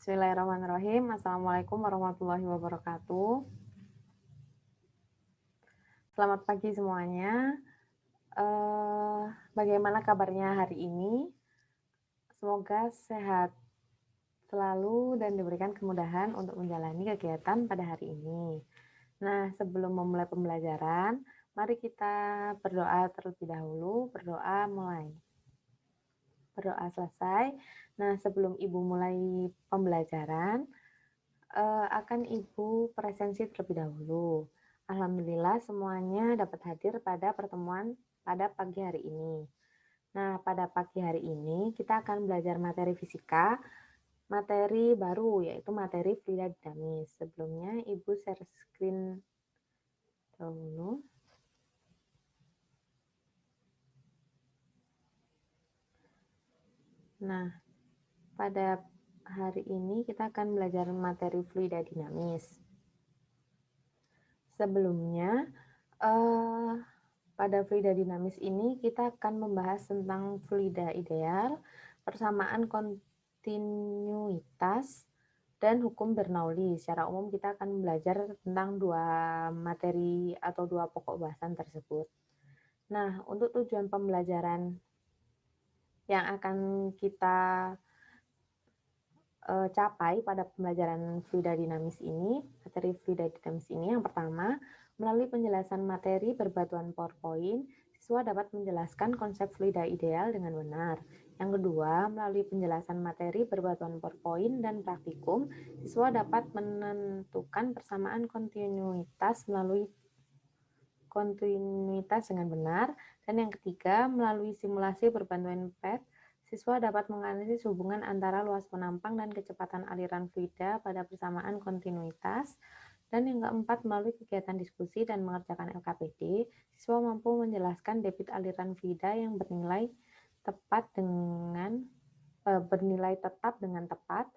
Bismillahirrahmanirrahim. Assalamualaikum warahmatullahi wabarakatuh. Selamat pagi semuanya. Bagaimana kabarnya hari ini? Semoga sehat selalu dan diberikan kemudahan untuk menjalani kegiatan pada hari ini. Nah, sebelum memulai pembelajaran, mari kita berdoa terlebih dahulu. Berdoa mulai. Berdoa selesai. Nah, sebelum Ibu mulai pembelajaran, akan Ibu presensi terlebih dahulu. Alhamdulillah semuanya dapat hadir pada pertemuan pada pagi hari ini. Nah, pada pagi hari ini kita akan belajar materi fisika, materi baru yaitu materi fluida dinamis. Sebelumnya Ibu share screen dahulu. Nah, pada hari ini kita akan belajar materi fluida dinamis. Sebelumnya, pada fluida dinamis ini kita akan membahas tentang fluida ideal, persamaan kontinuitas, dan hukum Bernoulli. Secara umum kita akan belajar tentang dua materi atau dua pokok bahasan tersebut. Nah, untuk tujuan pembelajaran yang akan kita capai pada pembelajaran fluida dinamis ini, materi fluida dinamis ini, yang pertama, melalui penjelasan materi berbatuan PowerPoint, siswa dapat menjelaskan konsep fluida ideal dengan benar. Yang kedua, melalui penjelasan materi berbatuan PowerPoint dan praktikum, siswa dapat menentukan persamaan kontinuitas dengan benar. Dan yang ketiga, melalui simulasi berbantuan PET, siswa dapat menganalisis hubungan antara luas penampang dan kecepatan aliran fluida pada persamaan kontinuitas. Dan yang keempat, melalui kegiatan diskusi dan mengerjakan LKPD, siswa mampu menjelaskan debit aliran fluida yang bernilai tetap dengan tepat.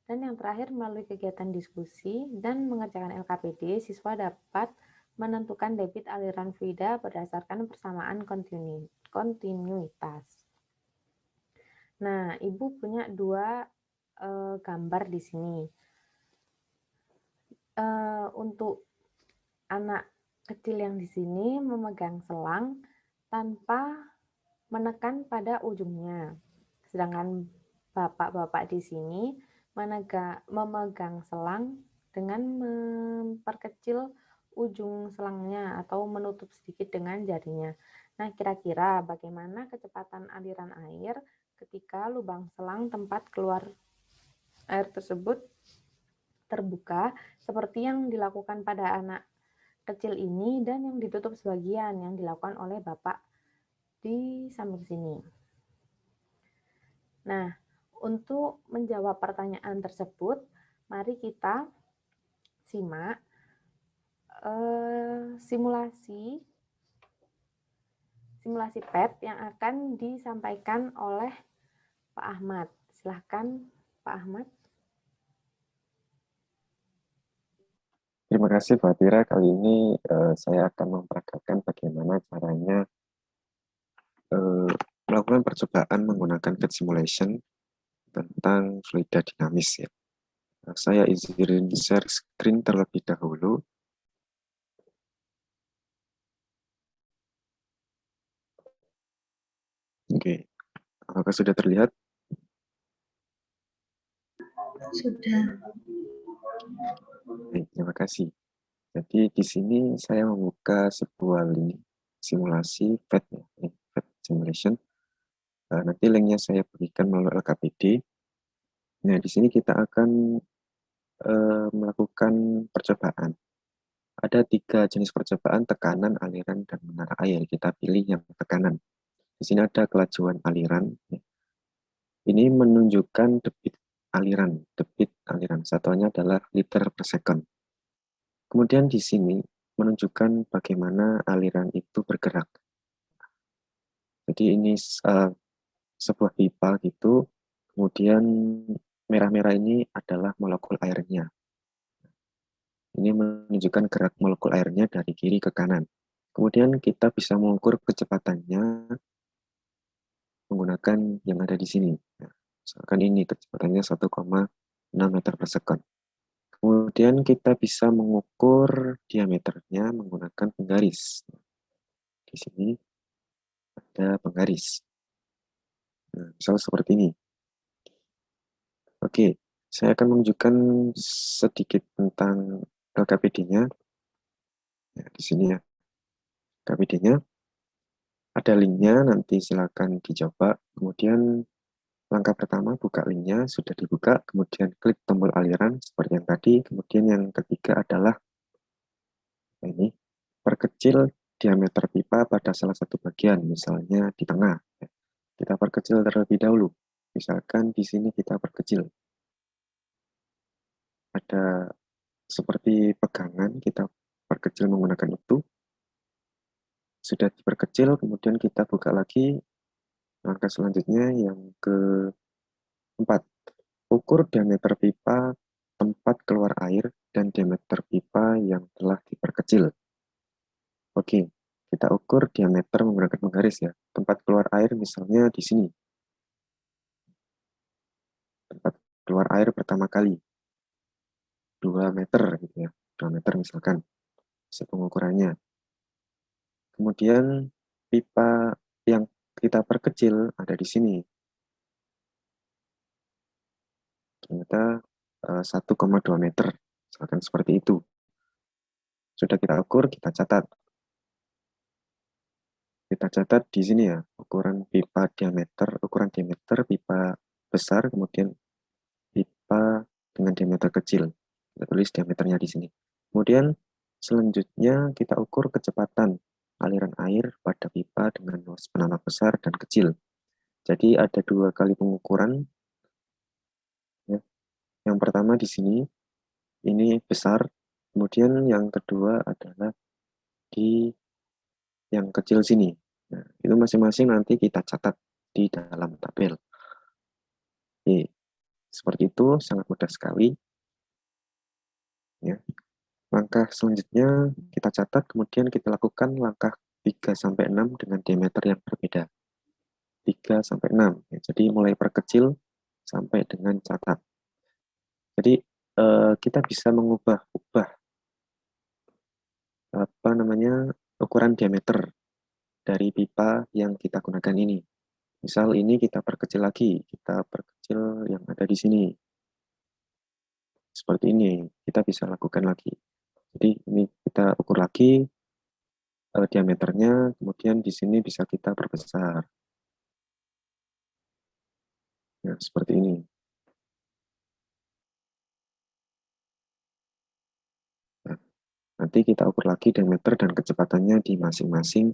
Dan yang terakhir, melalui kegiatan diskusi dan mengerjakan LKPD, siswa dapat menentukan debit aliran fluida berdasarkan persamaan kontinuitas. Nah, Ibu punya dua gambar di sini. Untuk anak kecil yang di sini memegang selang tanpa menekan pada ujungnya. Sedangkan bapak-bapak di sini memegang selang dengan memperkecil ujung selangnya atau menutup sedikit dengan jarinya. Nah, kira-kira bagaimana kecepatan aliran air ketika lubang selang tempat keluar air tersebut terbuka seperti yang dilakukan pada anak kecil ini dan yang ditutup sebagian yang dilakukan oleh Bapak di samping sini. Nah, untuk menjawab pertanyaan tersebut, mari kita simak simulasi PET yang akan disampaikan oleh Pak Ahmad. Silahkan Pak Ahmad. Terima kasih Mbak Tira. Kali ini saya akan memperagakan bagaimana caranya melakukan percobaan menggunakan PET simulation tentang fluida dinamis ya. Saya izin share screen terlebih dahulu. Oke, apakah sudah terlihat? Sudah. Baik, terima kasih. Jadi di sini saya membuka sebuah link simulasi PET, ya, PET simulation. Nanti linknya saya berikan melalui LKPD. Nah, di sini kita akan melakukan percobaan. Ada 3 jenis percobaan: tekanan, aliran, dan menara air. Kita pilih yang tekanan. Di sini ada kelajuan aliran. Ini menunjukkan debit aliran. Satuannya adalah liter per second. Kemudian di sini menunjukkan bagaimana aliran itu bergerak. Jadi ini sebuah pipa gitu. Kemudian merah-merah ini adalah molekul airnya. Ini menunjukkan gerak molekul airnya dari kiri ke kanan. Kemudian kita bisa mengukur kecepatannya menggunakan yang ada di sini. Nah, misalkan ini kecepatannya 1,5 6 meter per sekon. Kemudian kita bisa mengukur diameternya menggunakan penggaris. Di sini ada penggaris. Nah, misal seperti ini. Oke, saya akan menunjukkan sedikit tentang LKPD-nya. Ya, di sini ya, LKPD-nya. Ada linknya, nanti silakan dicoba. Kemudian langkah pertama, buka linknya, sudah dibuka. Kemudian klik tombol aliran seperti yang tadi. Kemudian yang ketiga adalah ini, perkecil diameter pipa pada salah satu bagian, misalnya di tengah. Kita perkecil terlebih dahulu. Misalkan di sini kita perkecil. Ada seperti pegangan, kita perkecil menggunakan itu. Sudah diperkecil, kemudian kita buka lagi. Langkah selanjutnya yang keempat, ukur diameter pipa tempat keluar air dan diameter pipa yang telah diperkecil. Oke, kita ukur diameter menggunakan penggaris ya. Tempat keluar air misalnya di sini. Tempat keluar air pertama kali 2 meter gitu ya. 2 meter misalkan pengukurannya. Kemudian pipa yang kita perkecil ada di sini. Ternyata 1,2 meter. Misalkan seperti itu. Sudah kita ukur, kita catat. Kita catat di sini ya, ukuran diameter pipa besar, kemudian pipa dengan diameter kecil. Kita tulis diameternya di sini. Kemudian selanjutnya kita ukur kecepatan aliran air pada pipa dengan luas penamak besar dan kecil. Jadi ada 2 kali pengukuran. Ya. Yang pertama di sini, ini besar. Kemudian yang kedua adalah di yang kecil sini. Nah, itu masing-masing nanti kita catat di dalam tabel. Oke, seperti itu, sangat mudah sekali. Ya. Langkah selanjutnya kita catat, kemudian kita lakukan langkah 3-6 dengan diameter yang berbeda. 3-6. Ya, jadi mulai perkecil sampai dengan catat. Jadi kita bisa mengubah ukuran diameter dari pipa yang kita gunakan ini. Misal ini kita perkecil lagi, kita perkecil yang ada di sini. Seperti ini, kita bisa lakukan lagi. Jadi ini kita ukur lagi diameternya, kemudian di sini bisa kita perbesar. Ya, seperti ini. Nah, nanti kita ukur lagi diameter dan kecepatannya di masing-masing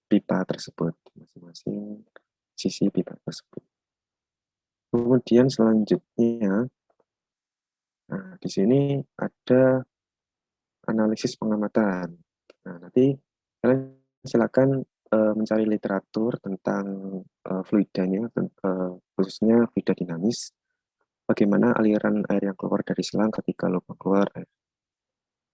pipa tersebut, masing-masing sisi pipa tersebut. Kemudian selanjutnya, nah, di sini ada analisis pengamatan. Nah, nanti kalian silakan mencari literatur tentang fluidanya, khususnya fluida dinamis. Bagaimana aliran air yang keluar dari selang ketika lubang keluar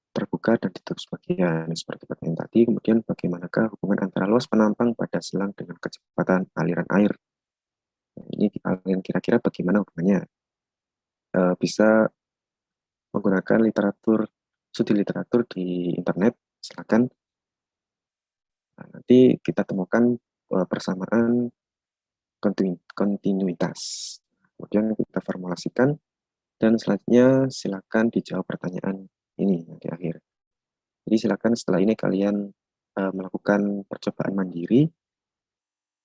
terbuka dan ditutup sebagian seperti pertanyaan tadi. Kemudian bagaimanakah hubungan antara luas penampang pada selang dengan kecepatan aliran air? Nah, ini kalian kira-kira bagaimana hubungannya? Bisa menggunakan studi literatur di internet, silakan. Nah, nanti kita temukan persamaan kontinuitas. Kemudian kita formulasikan, dan selanjutnya silakan dijawab pertanyaan ini di akhir. Jadi silakan setelah ini kalian melakukan percobaan mandiri.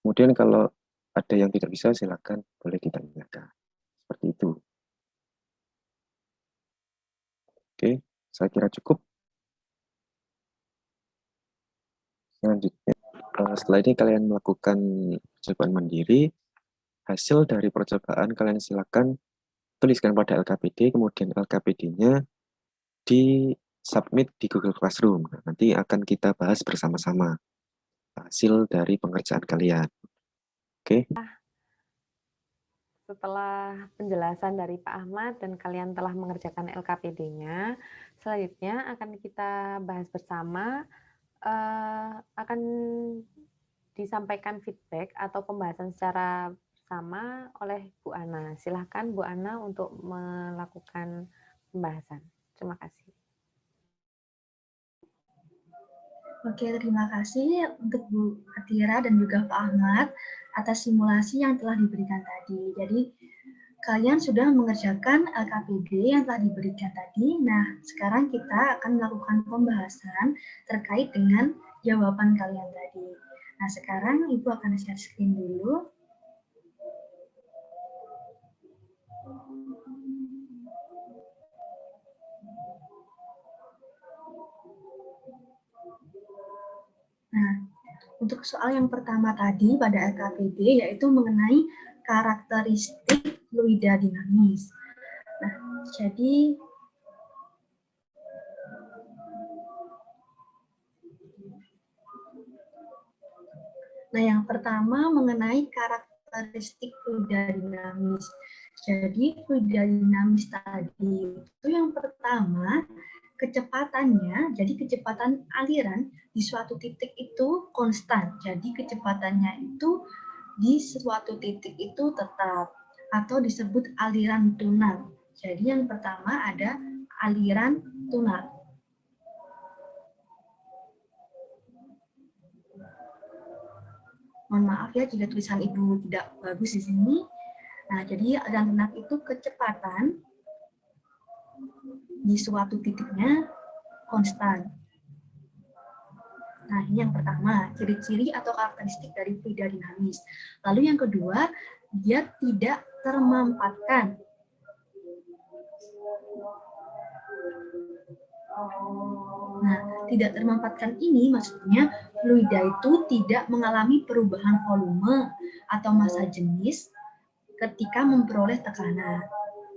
Kemudian kalau ada yang tidak bisa, silakan boleh ditanyakan. Seperti itu. Oke, saya kira cukup. Selanjutnya, setelah ini kalian melakukan percobaan mandiri. Hasil dari percobaan kalian silakan tuliskan pada LKPD, kemudian LKPD-nya di submit di Google Classroom. Nah, nanti akan kita bahas bersama-sama hasil dari pengerjaan kalian. Oke. Setelah penjelasan dari Pak Ahmad dan kalian telah mengerjakan LKPD-nya, selanjutnya akan kita bahas bersama, akan disampaikan feedback atau pembahasan secara bersama oleh Bu Ana. Silahkan Bu Ana untuk melakukan pembahasan. Terima kasih. Oke, terima kasih untuk Bu Atira dan juga Pak Ahmad atas simulasi yang telah diberikan tadi. Jadi, kalian sudah mengerjakan LKPD yang telah diberikan tadi. Nah, sekarang kita akan melakukan pembahasan terkait dengan jawaban kalian tadi. Nah, sekarang Ibu akan share screen dulu. Nah, untuk soal yang pertama tadi pada LKPD yaitu mengenai karakteristik fluida dinamis. Nah, jadi yang pertama mengenai karakteristik fluida dinamis. Jadi fluida dinamis tadi itu yang pertama kecepatannya, jadi kecepatan aliran di suatu titik itu konstan. Jadi kecepatannya itu di suatu titik itu tetap atau disebut aliran tunal. Jadi yang pertama ada aliran tunal. Mohon maaf ya jika tulisan Ibu tidak bagus di sini. Nah, jadi aliran tunal itu kecepatan di suatu titiknya konstan. Nah, ini yang pertama, ciri-ciri atau karakteristik dari fluida dinamis. Lalu yang kedua, dia tidak termampatkan. Nah, tidak termampatkan ini maksudnya fluida itu tidak mengalami perubahan volume atau massa jenis ketika memperoleh tekanan.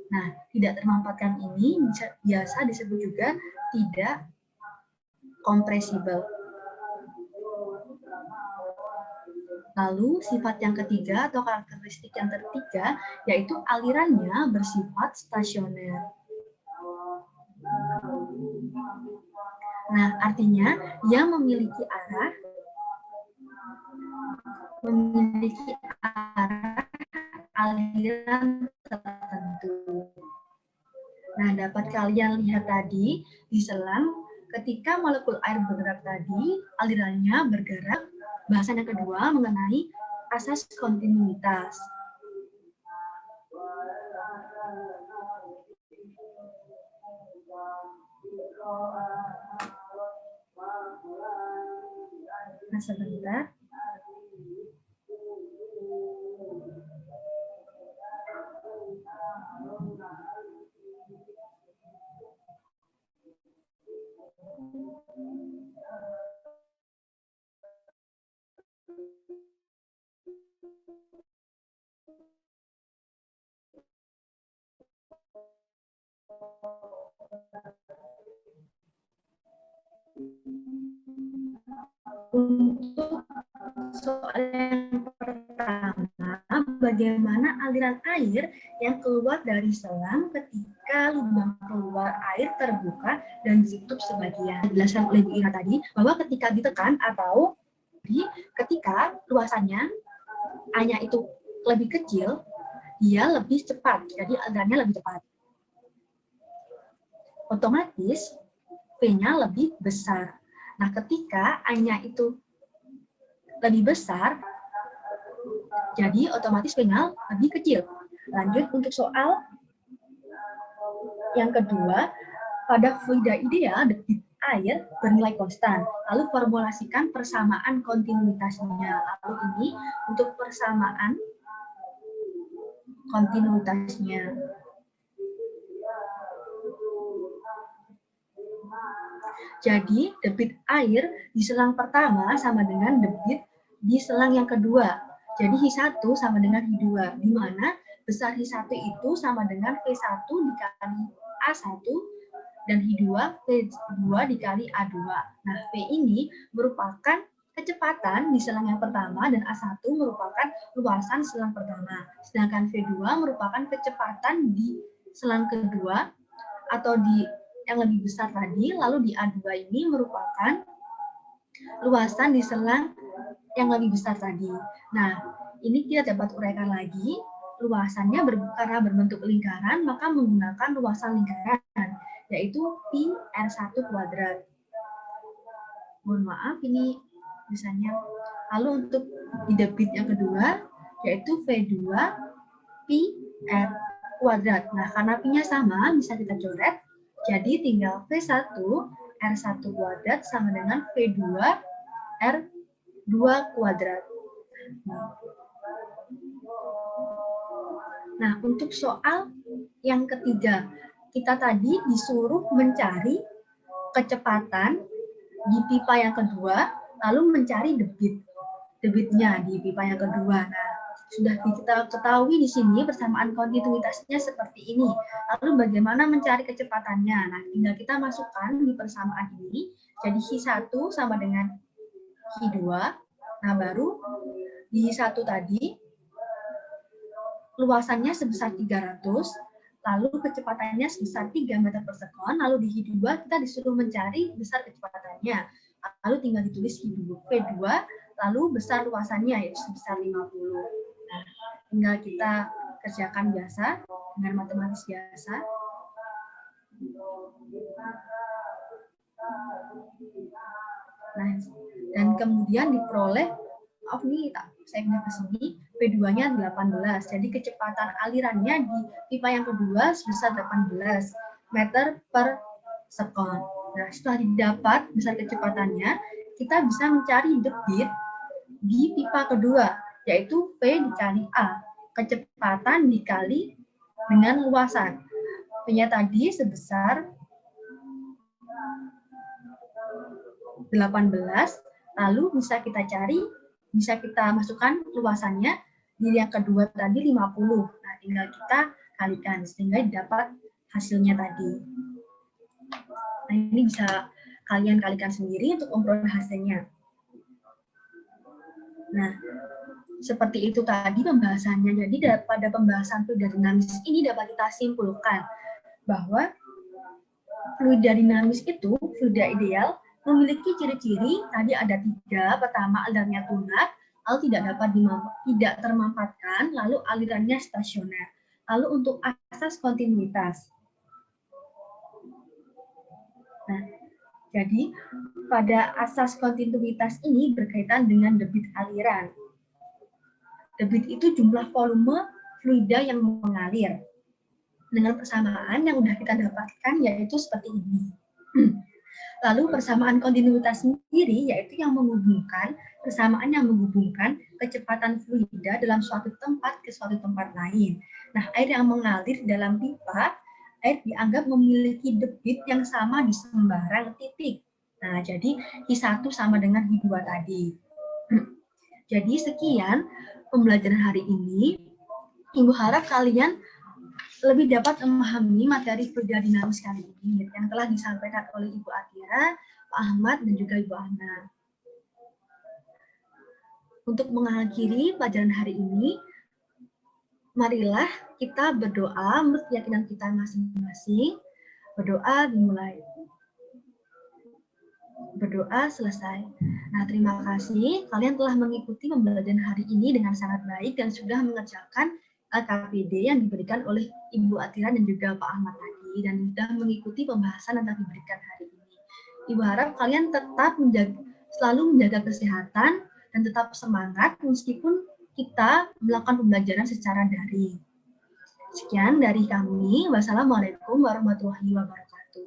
Nah, tidak termampatkan ini biasa disebut juga tidak kompresibel. Lalu sifat yang ketiga atau karakteristik yang ketiga yaitu alirannya bersifat stasioner. Nah, artinya ia memiliki arah aliran tertentu. Nah, dapat kalian lihat tadi di selang ketika molekul air bergerak tadi, alirannya bergerak. Bahasan yang kedua mengenai asas kontinuitas. Nah, sebentar. Untuk soal yang pertama, bagaimana aliran air yang keluar dari selang ketika lubang keluar air terbuka dan ditutup sebagian. Dijelaskan oleh Bu Ira tadi bahwa ketika ditekan atau ketika luasannya A-nya itu lebih kecil, dia lebih cepat, jadi alirannya lebih cepat. Otomatis P-nya lebih besar. Nah, ketika A-nya itu lebih besar, jadi otomatis P-nya lebih kecil. Lanjut untuk soal yang kedua, pada fluida ideal, debit air bernilai konstan. Lalu formulasikan persamaan kontinuitasnya. Lalu ini untuk persamaan kontinuitasnya. Jadi, debit air di selang pertama sama dengan debit di selang yang kedua. Jadi, H1 sama dengan H2, di mana besar H1 itu sama dengan V1 dikali A1, dan H2, V2 dikali A2. Nah, V ini merupakan kecepatan di selang yang pertama, dan A1 merupakan luasan selang pertama. Sedangkan V2 merupakan kecepatan di selang kedua, atau di yang lebih besar tadi, lalu di A2 ini merupakan luasan di selang yang lebih besar tadi. Nah, ini kita dapat uraikan lagi. Luasannya karena berbentuk lingkaran, maka menggunakan luasan lingkaran, yaitu pi R1 kuadrat. Mohon maaf, ini tulisannya. Lalu untuk di debit yang kedua, yaitu V2 pi R kuadrat. Nah, karena pi-nya sama, bisa kita coret. Jadi tinggal V1 R1 kuadrat sama dengan V2 R2 kuadrat. Nah, untuk soal yang ketiga, kita tadi disuruh mencari kecepatan di pipa yang kedua, lalu mencari debitnya di pipa yang kedua. Nah, sudah kita ketahui di sini persamaan kontinuitasnya seperti ini. Lalu bagaimana mencari kecepatannya? Nah, tinggal kita masukkan di persamaan ini. Jadi Hi1 sama dengan Hi2. Nah, baru di Hi1 tadi luasannya sebesar 300, lalu kecepatannya sebesar 3 meter per sekon, lalu di Hi2 kita disuruh mencari besar kecepatannya. Lalu tinggal ditulis V2, lalu besar luasannya yaitu sebesar 50. Nah, tinggal kita kerjakan biasa dengan matematis biasa. Nah, dan kemudian diperoleh, maaf nih, saya pindah ke sini, P2-nya 18. Jadi kecepatan alirannya di pipa yang kedua sebesar 18 meter per sekon. Nah, setelah didapat besar kecepatannya, kita bisa mencari debit di pipa kedua, yaitu V dikali A. Kecepatan dikali dengan luasan. P-nya tadi sebesar 18, lalu bisa kita cari, bisa kita masukkan luasannya, di yang kedua tadi 50. Nah, tinggal kita kalikan, sehingga dapat hasilnya tadi. Nah, ini bisa kalian kalikan sendiri untuk memperoleh hasilnya. Nah, seperti itu tadi pembahasannya. Jadi pada pembahasan fluida dinamis ini dapat kita simpulkan bahwa fluida dinamis itu, fluida ideal, memiliki ciri-ciri, tadi ada 3. Pertama, alirannya tunat, lalu tidak termampatkan, lalu alirannya stasioner. Lalu untuk asas kontinuitas. Nah, jadi pada asas kontinuitas ini berkaitan dengan debit aliran. Debit itu jumlah volume fluida yang mengalir. Dengan persamaan yang sudah kita dapatkan yaitu seperti ini. Lalu persamaan kontinuitas sendiri yaitu yang menghubungkan, persamaan yang menghubungkan kecepatan fluida dalam suatu tempat ke suatu tempat lain. Nah, air yang mengalir dalam pipa, air dianggap memiliki debit yang sama di sembarang titik. Nah, jadi Hi1 sama dengan Hi2 tadi. Jadi sekian pembelajaran hari ini. Ibu harap kalian lebih dapat memahami materi fluida dinamis kali ini yang telah disampaikan oleh Ibu Atira, Pak Ahmad, dan juga Ibu Ana. Untuk mengakhiri pelajaran hari ini, marilah kita berdoa menurut keyakinan kita masing-masing. Berdoa dimulai. Berdoa selesai. Nah, terima kasih kalian telah mengikuti pembelajaran hari ini dengan sangat baik dan sudah mengerjakan LKPD yang diberikan oleh Ibu Atira dan juga Pak Ahmad tadi, dan sudah mengikuti pembahasan yang telah diberikan hari ini. Ibu harap kalian tetap selalu menjaga kesehatan dan tetap semangat meskipun kita melakukan pembelajaran secara daring. Sekian dari kami. Wassalamualaikum warahmatullahi wabarakatuh.